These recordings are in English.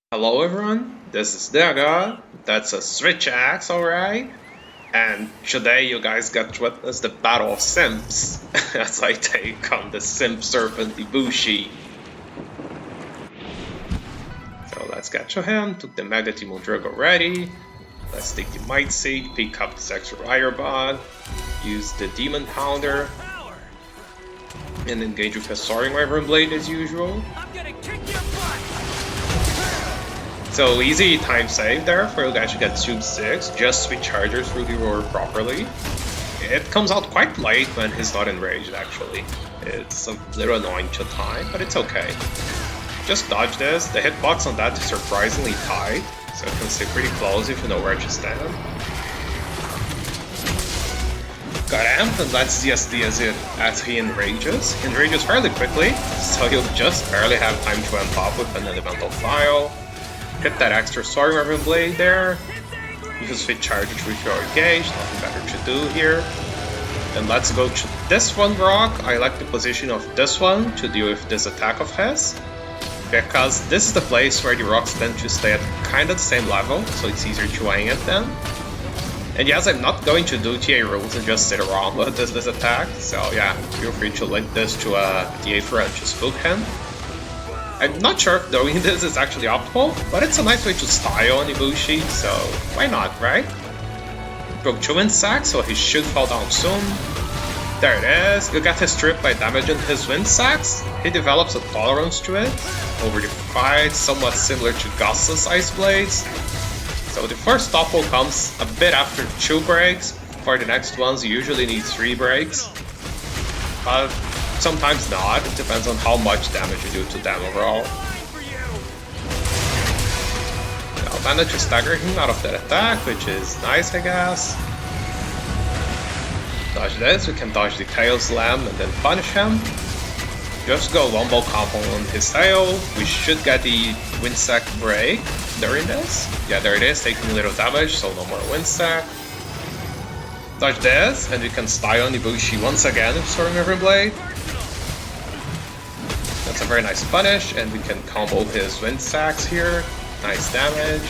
Hello everyone, this is Daga. That's a switch axe, alright? And today you guys get to witness the battle of simps as I take on the simp serpent Ibushi. So let's get to him, took the Mega Demon Drug already. Let's take the Might Seed, pick up this extra Wire Bond, use the Demon Pounder, and engage with a Soaring Wyvern Blade as usual. I'm gonna kick your butt. So easy time save there for you guys to get Tube 6, just switch chargers through the roar properly. It comes out quite late when he's not enraged actually. It's a little annoying to time, but it's okay. Just dodge this, the hitbox on that is surprisingly tight, so you can stay pretty close if you know where to stand. Got amp and let's ZSD as he enrages. He enrages fairly quickly, so he'll just barely have time to amp up with an elemental file. Get that extra Soaring Wyvern Blade there. You can switch charges with your gauge, nothing better to do here. And let's go to this one rock. I like the position of this one to deal with this attack of his, because this is the place where the rocks tend to stay at kind of the same level, so it's easier to aim at them. And yes, I'm not going to do TA rules and just sit around with this attack, so yeah, feel free to link this to a TA thread to spook him. I'm not sure if doing this is actually optimal, but it's a nice way to style on Ibushi, so why not, right? Broke 2 wind sacs, so he should fall down soon. There it is, you get his strip by damaging his wind sacs. He develops a tolerance to it over the fight, somewhat similar to Gus's Ice Blades. So the first topple comes a bit after 2 breaks. For the next ones you usually need 3 breaks. But sometimes not, it depends on how much damage you do to them overall. I'll manage to stagger him out of that attack, which is nice I guess. Dodge this, we can dodge the tail slam and then punish him. Just go Wombo combo on his tail, we should get the Windsack break during this. Yeah, there it is, taking a little damage, so no more Windsack. Dodge this, and we can style on Ibushi once again with Soaring Wyvern Blade. That's a very nice punish, and we can combo his wind sacs here. Nice damage.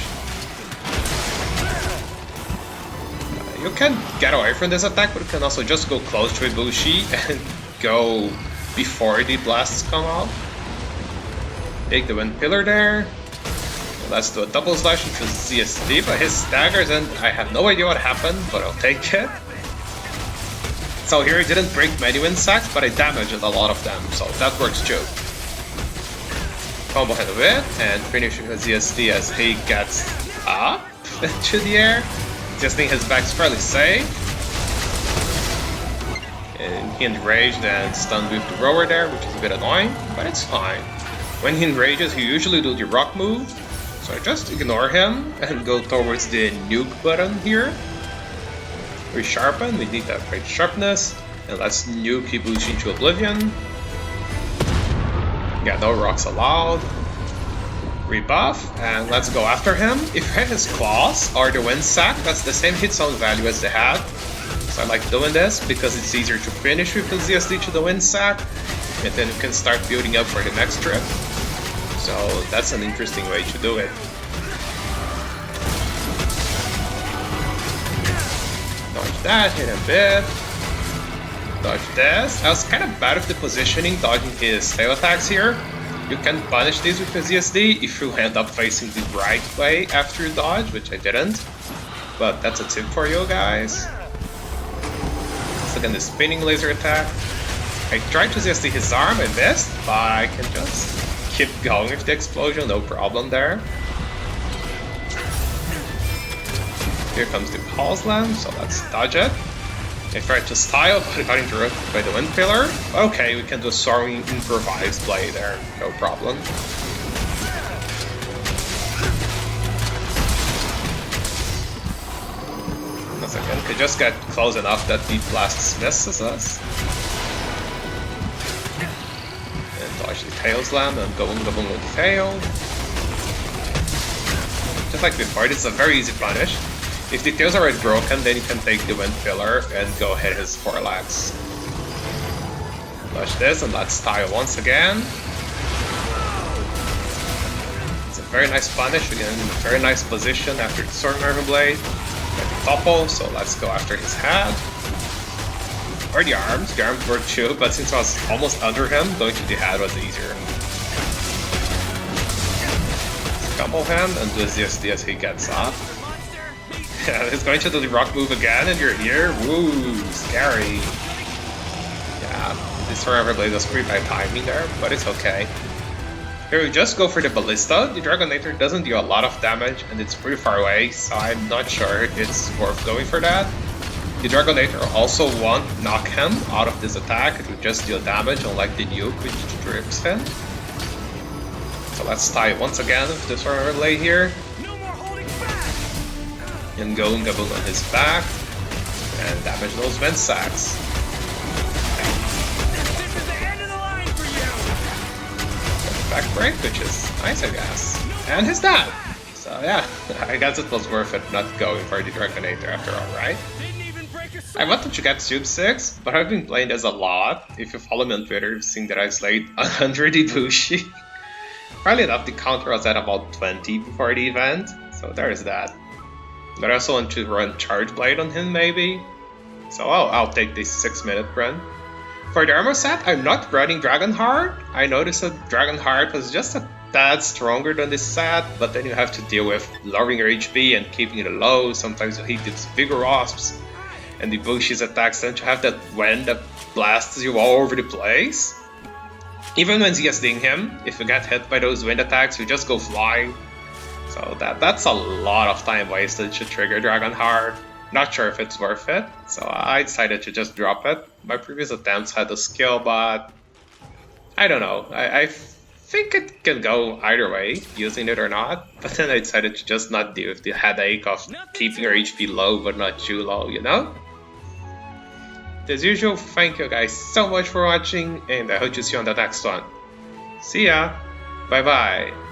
You can get away from this attack, but you can also just go close to Ibushi and go before the blasts come out. Take the wind pillar there. Let's do a double slash into ZSD, but his staggers, and I have no idea what happened, but I'll take it. So here I didn't break many wind sacs, but I damaged a lot of them, so that works too. Combo hit a bit, and finishing with ZSD as he gets up to the air. Testing his back's fairly safe. And he enraged and stunned with the rower there, which is a bit annoying, but it's fine. When he enrages, he usually do the rock move, so I just ignore him and go towards the nuke button here. We sharpen, we need that great sharpness, and let's nuke Ibushi into oblivion. Yeah, no rocks allowed. Rebuff, and let's go after him. If he has claws or the wind sac, that's the same hit zone value as they had. So I like doing this because it's easier to finish with the ZSD to the wind sac, and then you can start building up for the next trip. So that's an interesting way to do it. Dodge that, hit a bit. Dodge this. I was kind of bad with the positioning, dodging his tail attacks here. You can punish these with the ZSD if you end up facing the right way after you dodge, which I didn't. But that's a tip for you guys. So again, the spinning laser attack. I tried to ZSD his arm, I missed, but I can just keep going with the explosion, no problem there. Here comes the pulse slam, so let's dodge it. I tried to style, but I got interrupted by the wind pillar. Okay, we can do a soaring improvised play there, no problem. Once again, could just get close enough that the blast misses us. And dodge the tail slam and go boom with the tail. Just like before, this is a very easy punish. If the tails are already broken, then you can take the wind pillar and go hit his forelegs. Dodge this and let's style once again. It's a very nice punish, again, very nice position after the Sword Armor Blade. Topple, so let's go after his head. Or the arms were too, but since I was almost under him, going to the head was easier. Couple him and do ZSD as he gets up. Yeah, he's going to do the rock move again and you're here. Woo, scary. Yeah, this Forever Blade was pretty bad timing there, but it's okay. Here we just go for the Ballista. The Dragonator doesn't do a lot of damage and it's pretty far away, so I'm not sure it's worth going for that. The Dragonator also won't knock him out of this attack, it will just deal damage, unlike the nuke which drips him. So let's tie it once again with this overlay here. And go and Gaboon on his back. And damage those vent sacs. Back break, which is nice, I guess. And his dad! So yeah, I guess it was worth it not going for the Dragonator after all, right? I wanted to get Sub 6, but I've been playing this a lot. If you follow me on Twitter, you've seen that I slayed 100 Ibushi. Finally enough, the counter was at about 20 before the event, so there's that. But I also want to run Charge Blade on him, maybe. So I'll take this 6-minute run. For the armor set, I'm not running Dragonheart. I noticed that Dragonheart was just a tad stronger than this set, but then you have to deal with lowering your HP and keeping it low. Sometimes you hit these bigger wasps, and the Ibushi's attacks tend to have that wind that blasts you all over the place. Even when ZSDing him, if you get hit by those wind attacks, you just go flying. So that's a lot of time wasted to trigger Dragonheart. Not sure if it's worth it, so I decided to just drop it. My previous attempts had the skill, but I don't know. I think it can go either way, using it or not. But then I decided to just not deal with the headache of keeping your HP low but not too low, you know? As usual, thank you guys so much for watching, and I hope to see you on the next one. See ya! Bye bye!